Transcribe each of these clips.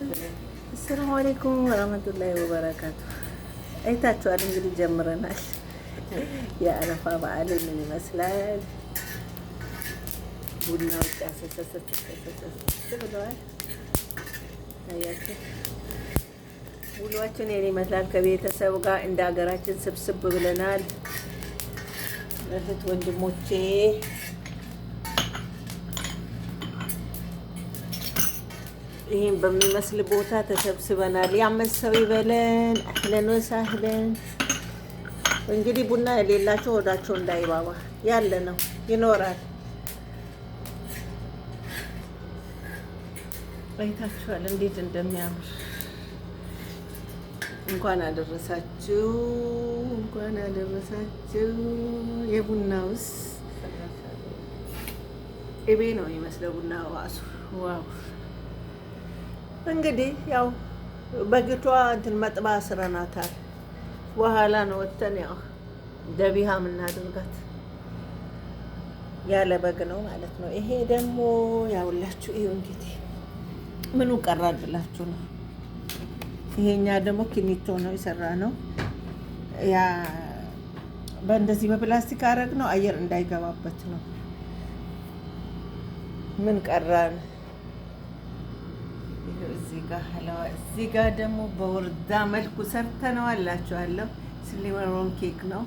አሰላሙ አለይኩም ወራህመቱላሂ ወበረካቱ። አይታችኋል እንግዲህ ጀምረናል። የአረፋ በዓል ምን ይመስላል? ቡናዎች አሰሰሰሰ ብለዋል። ታያችሁ ውሏችን የኔ ይመስላል። ከቤተሰብ ጋር እንደ ሀገራችን ስብስብ ብለናል። እህት ወንድሞቼ ይህን በሚመስል ቦታ ተሰብስበናል። ያመት ሰው ይበለን። አህለን ወሳህለን። እንግዲህ ቡና የሌላቸው ሆዳቸው እንዳይባባ ያለ ነው ይኖራል። አይታችኋል እንዴት እንደሚያምር። እንኳን አደረሳችሁ፣ እንኳን አደረሳችሁ። የቡናውስ ቅቤ ነው የሚመስለው ቡና ራሱ። ዋው! እንግዲህ ያው በግቷ እንትን መጥባ ስረናታል። በኋላ ነው ወተን ያው ደቢሃ የምናደርጋት ያለ በግ ነው ማለት ነው። ይሄ ደግሞ ያውላችሁ ይሄው እንግዲህ ምኑ ቀራል ብላችሁ ነው። ይሄኛ ደግሞ ኪኒቶ ነው የሰራ ነው። ያ በእንደዚህ በፕላስቲክ አረግ ነው አየር እንዳይገባበት ነው። ምን ቀራን? እዚህ ጋር ሀላዋ፣ እዚህ ጋር ደግሞ በወርዳ መልኩ ሰርተነው አላችኋለሁ። ስሊመሮን ኬክ ነው።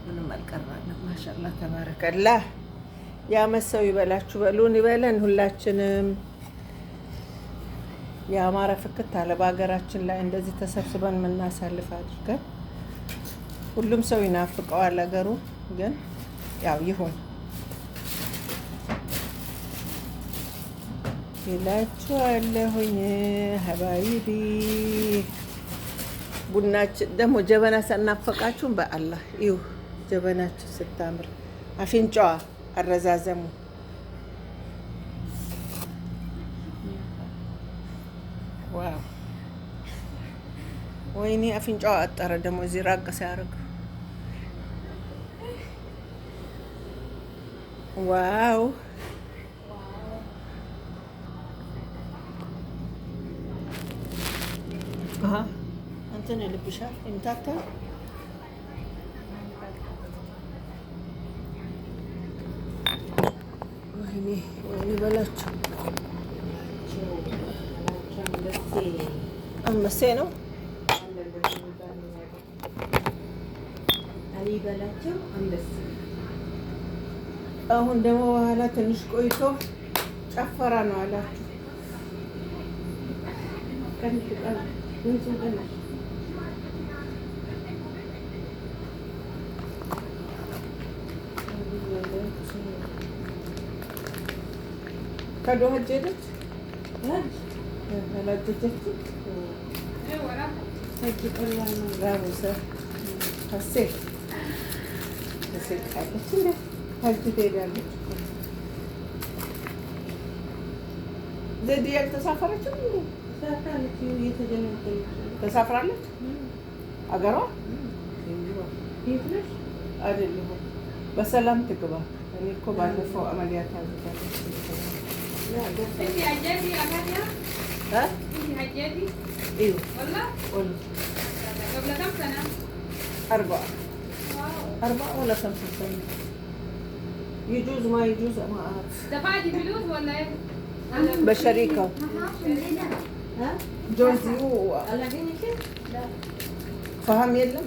ምንም አልቀራንም። ማሻአላህ ተባረከላህ። የአመት ሰው ይበላችሁ፣ በሉን ይበለን። ሁላችንም የአማረ ፍክት አለ በሀገራችን ላይ እንደዚህ ተሰብስበን የምናሳልፍ አድርገን። ሁሉም ሰው ይናፍቀዋል ሀገሩ፣ ግን ያው ይሁን ይላችኋለሁኝ። ሀባይቢ ቡናችን ደግሞ ጀበና ሳናፈቃችሁም በአላህ ይሁ ጀበናችን ስታምር አፍንጫዋ አረዛዘሙ ዋው! ወይኔ አፍንጫዋ አጠረ ደግሞ እዚህ ራቅ ሲያደርግ ዋው! እንትን ልብሻል ይምታታ ወይኔ ወይኔ በላቸው። አንበሴ ነው አሁን ደግሞ በኋላ ትንሽ ቆይቶ ጨፈራ ነው አላችሁ። ከዶ ሄደች ዘዴ ያልተሳፈረችም ተሳፍራለች። አገሯ አይደለሁ በሰላም ትግባ። እኔ እኮ ባለፈው አመሊያት አድርጋለች። ايوه والله قولي قبل كم سنة؟ 4 ولا 5 سنين. يجوز ما يجوز ما اعرف. دفعتي فلوس ولا ايه؟ بشريكة. ها؟ جوزي هو. فهم يلم؟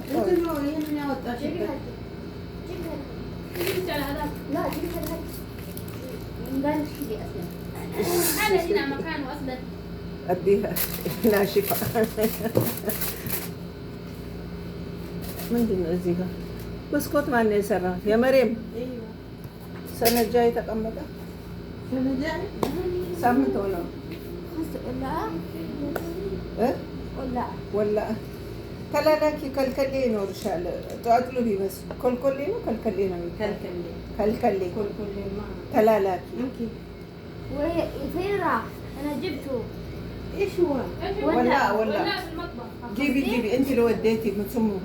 لا هذا هنا مكانه اصلا. اديها ناشفة. ምንድን ነው እዚህ ጋር መስኮት ማን ነው የሰራው? የመሬም ሰነ ጃይ ተቀመጠ። ሳምንት ሆነው ወላ ተላላኪ ከልከሌ ይኖርሻል። ጠዋጥሉ ቢበስ ኮልኮሌ ነው ከልከሌ ነው ከልከሌ ተላላኪ ወይ ፌራ انا جبته ايش هو ولا جيبي انت اللي وديتي بتسموه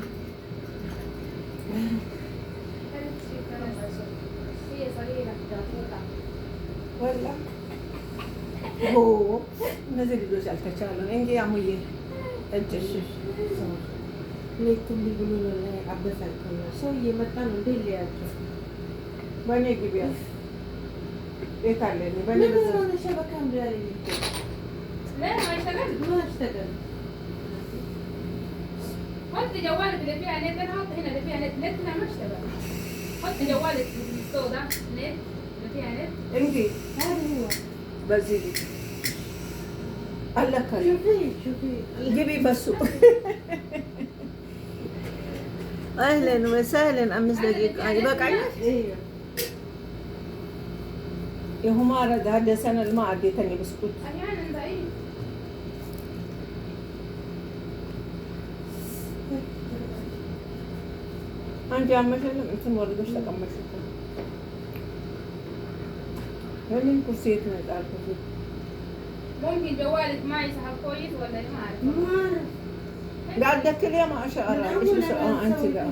هي صغيرة ولا እነዚህ ልጆች አልተቻለም እንጂ አሙዬ እጅሽ ሌቱም ብሎ አበሳጭቶኝ ሰው እየመጣ ነው እንዴ ሊያቸው በእኔ ግቢያ ቤት አለ በእኔ ምን ሸበካ እንዳለ لا ما يشتغل ما اشتغل حط جوالك اللي فيها نت انا حط هنا اللي فيها نت نتنا ما اشتغل حط جوالك السوداء نت اللي فيها نت እንግዲህ هذا هو በዚህ ግቢ አለከ شوفي ግቢ በሱ اهلا وسهلا 5 دقيقة يبقى ايوه يا همارة ده هذا سنة ما عديتني بسكوت احيانا ضعيف انت عم شلم انت موردوش تقمش هل كرسيتنا تعال كرسي ممكن جوالك ما يسحب كويس ولا ما اعرف ما اعرف قاعدة كل يوم ما شاء الله ايش بسوي انت لا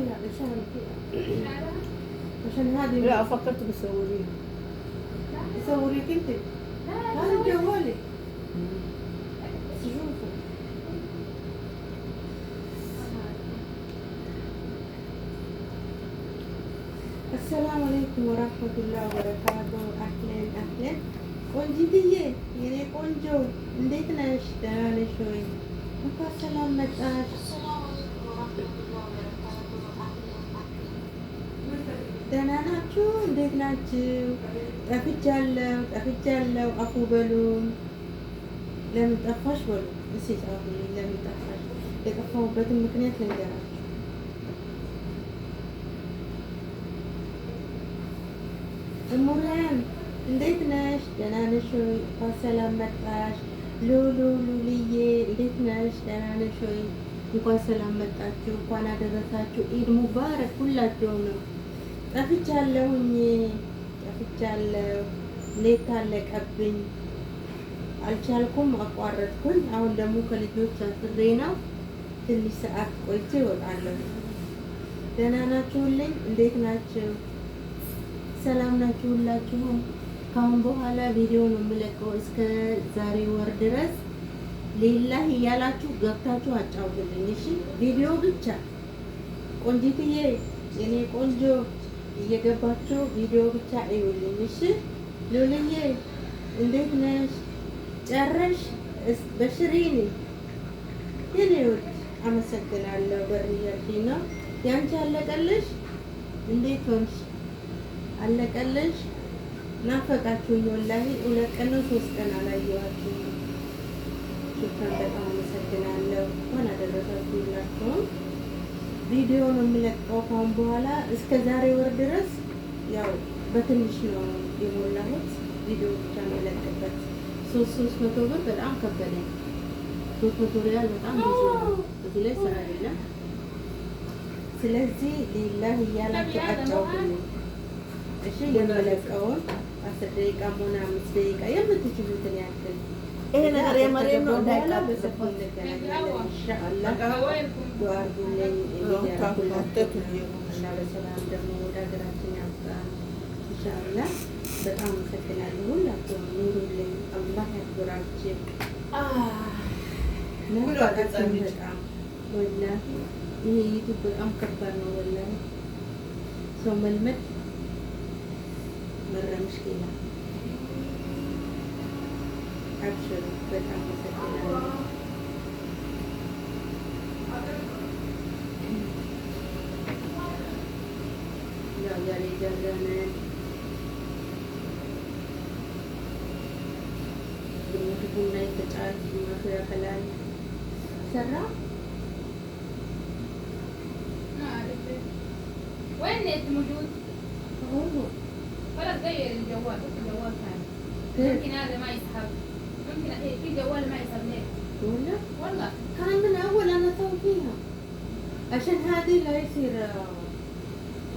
عشان هذه لا فكرت بسوي صوريك انت هذا جوالي شوفوا السلام عليكم ورحمة الله وبركاته أهلا أهلا ቆንጂትዬ የኔ ቆንጆ እንዴት ነሽ? ደህና ነሽ ወይ? እንኳን ሰላም መጣሽ። ደህና ናችሁ? እንዴት ናችሁ? ጠፍቻለሁ። አፉ በሉ። ለምን ጠፋሽ በሉ። እስኪ ጻፉልኝ። ለምን ጠፋሽ? የጠፋሁበትን ምክንያት ልንገራችሁ። እሙራን እንዴት ነሽ? ደህና ነሽ ወይ? እንኳን ሰላም መጣሽ። ሉልዬ እንዴት ነሽ? ደህና ነሽ ወይ? እንኳን ሰላም መጣችሁ። እንኳን አደረሳችሁ። ኢድ ሙባረክ ሁላችሁንም። ጠፍቻለሁኝ። ኔት አለቀብኝ፣ አልቻልኩም፣ አቋረጥኩኝ። አሁን ደግሞ ከልጆች አስሬ ነው። ትንሽ ሰዓት ቆይቼ እወጣለሁ። ደህና ናችሁልኝ? እንዴት ናችሁ? ሰላም ናችሁ ሁላችሁም? ካሁን በኋላ ቪዲዮ ነው የምለቀው እስከ ዛሬ ወር ድረስ ሌላህ እያላችሁ ገብታችሁ አጫውቱልኝ። እሺ ቪዲዮ ብቻ ቆንጂትዬ የኔ ቆንጆ እየገባችሁ ቪዲዮ ብቻ እዩልኝ። እሺ ሉልዬ እንዴት ነሽ? ጨረሽ? በሽሪኒ የኔ ውድ አመሰግናለሁ። በርያልሽኝ ነው ያንቺ አለቀልሽ? እንዴት ሆንሽ? አለቀልሽ? ናፈቃችሁኝ ወላሂ 2 ቀን ነው 3 ቀን አላየኋችሁም። ሹክራን በጣም አመሰግናለሁ። እንኳን አደረሳችሁ ሁላችሁም። ቪዲዮ ነው የምለቀው ካሁን በኋላ እስከ ዛሬ ወር ድረስ ያው በትንሽ ነው የሞላሁት። ቪዲዮ ብቻ ነው የለቀበት። 300 ብር በጣም ከበደኝ። 300 ሪያል በጣም ብዙ ነው። እዚህ ላይ ስራ የለም። ስለዚህ ሌላህ እያላችሁ አጫውቱልኝ እሺ። የምለቀውን 10 ደቂቃ ሆነ 5 ደቂቃ የምትችሉትን ያክል ይሄ ነገር የመሬም ነው እንዳይቃበስ ኢንሻአላህ ዱዓ አድርጉልኝ። እና በሰላም ደግሞ ወደ ሀገራችን ያምጣን ኢንሻአላህ። በጣም አመሰግናለሁ። ሁላችሁም ኑሩልኝ። አላህ ያክብራችሁ። በጣም ወላሂ ይሄ ዩቱብ በጣም ከባድ ነው ወላሂ። ሰው መልመድ مرة مشكلة. أبشروا بتاع مسكنة. لا جالي جالنا. بنقول نايت تعال ما في كلام. سرّا؟ ما أعرف وين النت موجود؟ هو ولا تغير الجوال بس الجوال ثاني ممكن هذا ما يسحب ممكن في جوال ما يسحب نت ولا والله كان من أول أنا أسوي فيها عشان هذه لا يصير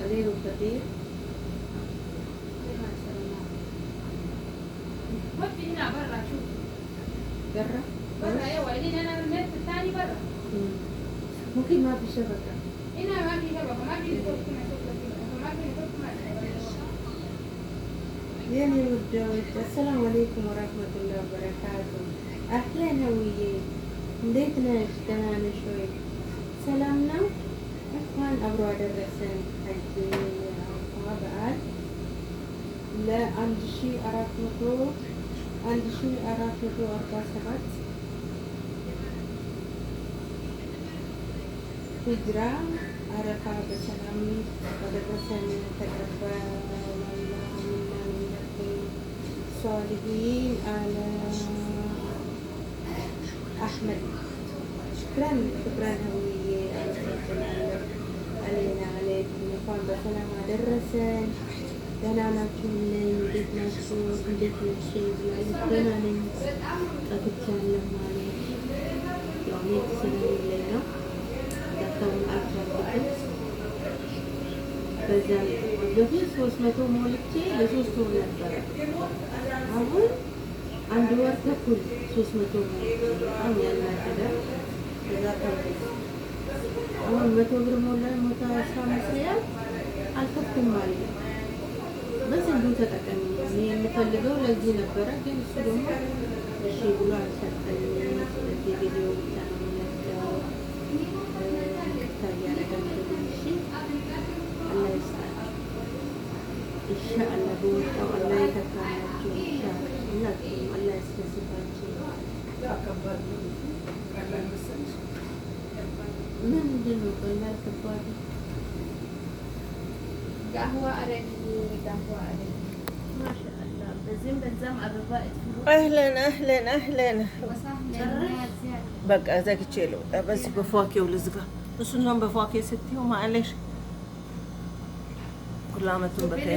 قليل وكثير. ما شاء الله وقت هنا برا شوف برا ايوه لين انا النت الثاني برا ممكن ما في شبكة هنا ما في شبكة ما في نتورك ما في نتورك ما የኔ ውዶች አሰላሙ አለይኩም ወራህመቱላሂ ወበረካቱ። አህለን ሀውዬ እንዴት ነሽ? ደህና ነሽ ወይ? ሰላም ነው? እንኳን አብሮ አደረሰን ሐጅ የአረፋ በዓል ለ1447 ሂጅራ አረፋ በሰላም አደረሰን። ተቀበል صالحين على أحمد. شكرا هوية علينا عليكم. እንኳን በሰላም አደረሰን። ደህና ናችሁ? እንዴት ናችሁ? እንዴት ነሽ? ደህና ነኝ። ጠፍቻለሁ ማለት ያው ኔት ስለሌለኝ ነው። ዳታውን አልቻልኩትም። በዛ በፊት 300 ሞልቼ ለ3 ወር ነበረ። አሁን 1 ወር ተኩል 300 ሞልቼ በጣም ያናደደ። በዛ ተኩል አሁን 100 ብር ሞላኝ 115 ሪያል አልከፍኩም ማለት ነው። በስንቱ ተጠቀሚ እኔ የምፈልገው ለዚህ ነበረ፣ ግን እሱ ደግሞ እሺ ብሎ አልሰጠኝም። ስለዚህ ቪዲዮ ብቻ ነው የምለቀው። ኢንሻአላህ በወጣው አላህ ይተካላችሁ። ኢንሻአላህ አላህ ያስደስታችሁ። ምንድን ነው ቀላል ከባድ? قهوة عربي قهوة عربي ما شاء الله. بزين بزام عرباء اهلا اهلا اهلا وسهلا. በቃ ዘግቼ ልውጣ። በዚህ በፏኬው ልዝጋ። እሱን በፏኬ ስትይው ማለሽ ኩል አመቱን በከይ